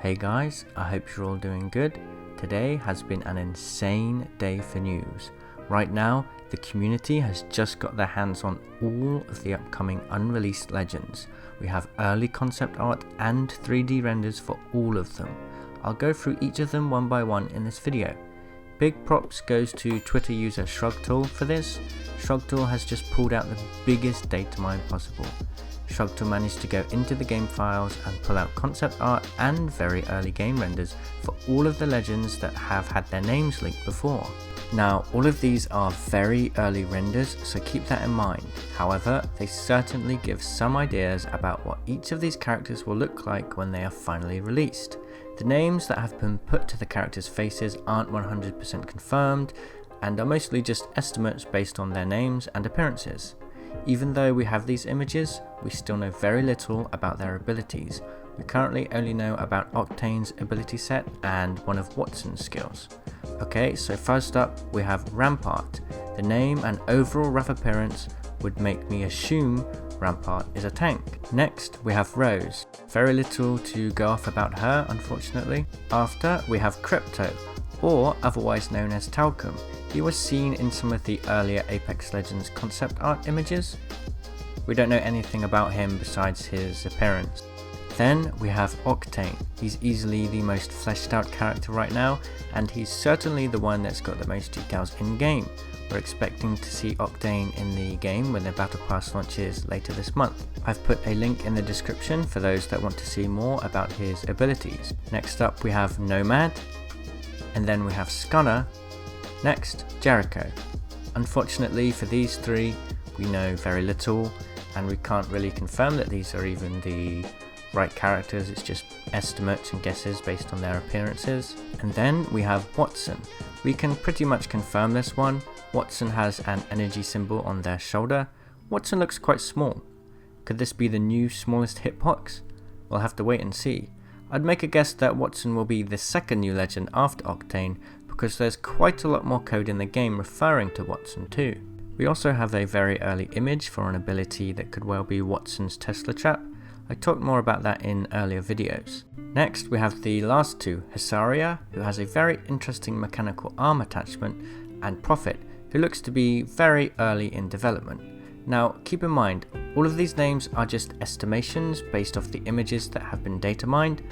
Hey guys, I hope you're all doing good. Today has been an insane day for news. Right now, the community has just got their hands on all of the upcoming unreleased legends. We have early concept art and 3D renders for all of them. I'll go through each of them one by one in this video. Big props goes to Twitter user Shrugtool for this. Shrugtool has just pulled out the biggest datamine possible. Shrugtool managed to go into the game files and pull out concept art and very early game renders for all of the legends that have had their names linked before. Now, all of these are very early renders, so keep that in mind. However, they certainly give some ideas about what each of these characters will look like when they are finally released. The names that have been put to the characters' faces aren't 100% confirmed and are mostly just estimates based on their names and appearances. Even though we have these images, we still know very little about their abilities. We currently only know about Octane's ability set and one of Watson's skills. Okay, so first up we have Rampart. The name and overall rough appearance would make me assume Rampart is a tank. Next we have Rose. Very little to go off about her, unfortunately. After we have Crypto, or otherwise known as Talchum. He was seen in some of the earlier Apex Legends concept art images. We don't know anything about him besides his appearance. Then we have Octane. He's easily the most fleshed out character right now, and he's certainly the one that's got the most details in game. We're expecting to see Octane in the game when the Battle Pass launches later this month. I've put a link in the description for those that want to see more about his abilities. Next up we have Nomad, and then we have Skunner. Next, Jericho. Unfortunately for these three, we know very little, and we can't really confirm that these are even the right characters. It's just estimates and guesses based on their appearances. And then we have Watson. We can pretty much confirm this one. Watson has an energy symbol on their shoulder. Watson looks quite small. Could this be the new smallest hitbox? We'll have to wait and see. I'd make a guess that Watson will be the second new legend after Octane, because there's quite a lot more code in the game referring to Watson too. We also have a very early image for an ability that could well be Watson's Tesla trap. I talked more about that in earlier videos. Next we have the last two, Husaria, who has a very interesting mechanical arm attachment, and Prophet, who looks to be very early in development. Now keep in mind, all of these names are just estimations based off the images that have been data mined.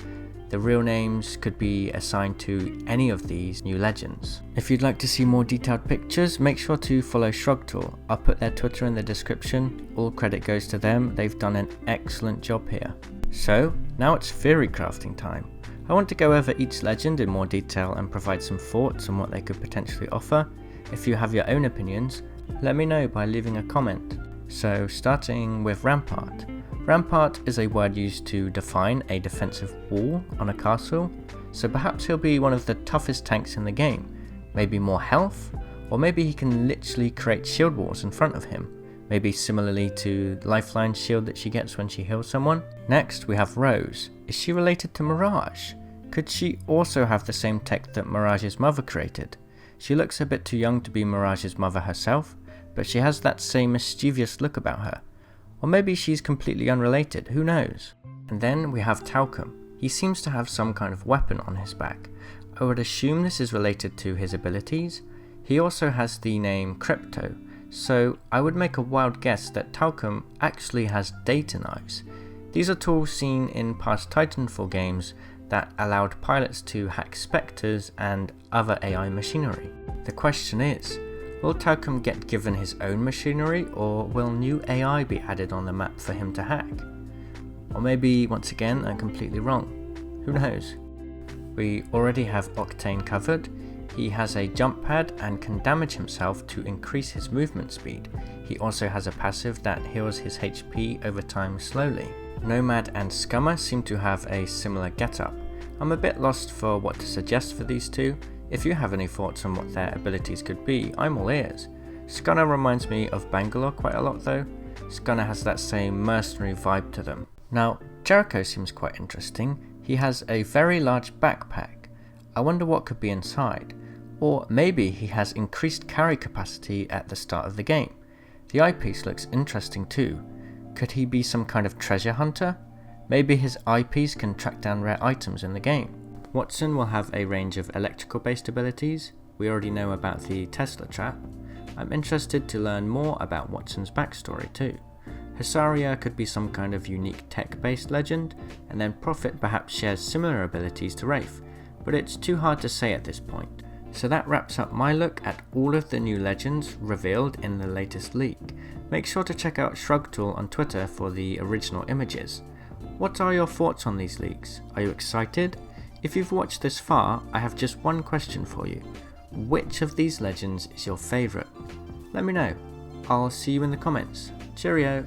The real names could be assigned to any of these new legends. If you'd like to see more detailed pictures, make sure to follow Shrugtool. I'll put their Twitter in the description. All credit goes to them, they've done an excellent job here. So, now it's theory crafting time. I want to go over each legend in more detail and provide some thoughts on what they could potentially offer. If you have your own opinions, let me know by leaving a comment. So, starting with Rampart. Rampart is a word used to define a defensive wall on a castle, so perhaps he'll be one of the toughest tanks in the game. Maybe more health, or maybe he can literally create shield walls in front of him, maybe similarly to Lifeline's shield that she gets when she heals someone. Next we have Rose. Is she related to Mirage? Could she also have the same tech that Mirage's mother created? She looks a bit too young to be Mirage's mother herself, but she has that same mischievous look about her. Or maybe she's completely unrelated, who knows? And then we have Talchum. He seems to have some kind of weapon on his back. I would assume this is related to his abilities. He also has the name Crypto, so I would make a wild guess that Talchum actually has data knives. These are tools seen in past Titanfall games that allowed pilots to hack spectres and other AI machinery. The question is, will Talchum get given his own machinery, or will new AI be added on the map for him to hack? Or maybe, once again, I'm completely wrong. Who knows? We already have Octane covered. He has a jump pad and can damage himself to increase his movement speed. He also has a passive that heals his HP over time slowly. Nomad and Skunner seem to have a similar getup. I'm a bit lost for what to suggest for these two. If you have any thoughts on what their abilities could be, I'm all ears. Skunner reminds me of Bangalore quite a lot though. Skunner has that same mercenary vibe to them. Now, Jericho seems quite interesting. He has a very large backpack. I wonder what could be inside. Or maybe he has increased carry capacity at the start of the game. The eyepiece looks interesting too. Could he be some kind of treasure hunter? Maybe his eyepiece can track down rare items in the game. Watson will have a range of electrical based abilities. We already know about the Tesla trap. I'm interested to learn more about Watson's backstory too. Husaria could be some kind of unique tech-based legend, and then Prophet perhaps shares similar abilities to Wraith, but it's too hard to say at this point. So that wraps up my look at all of the new legends revealed in the latest leak. Make sure to check out ShrugTool on Twitter for the original images. What are your thoughts on these leaks? Are you excited? If you've watched this far, I have just one question for you. Which of these legends is your favourite? Let me know. I'll see you in the comments. Cheerio!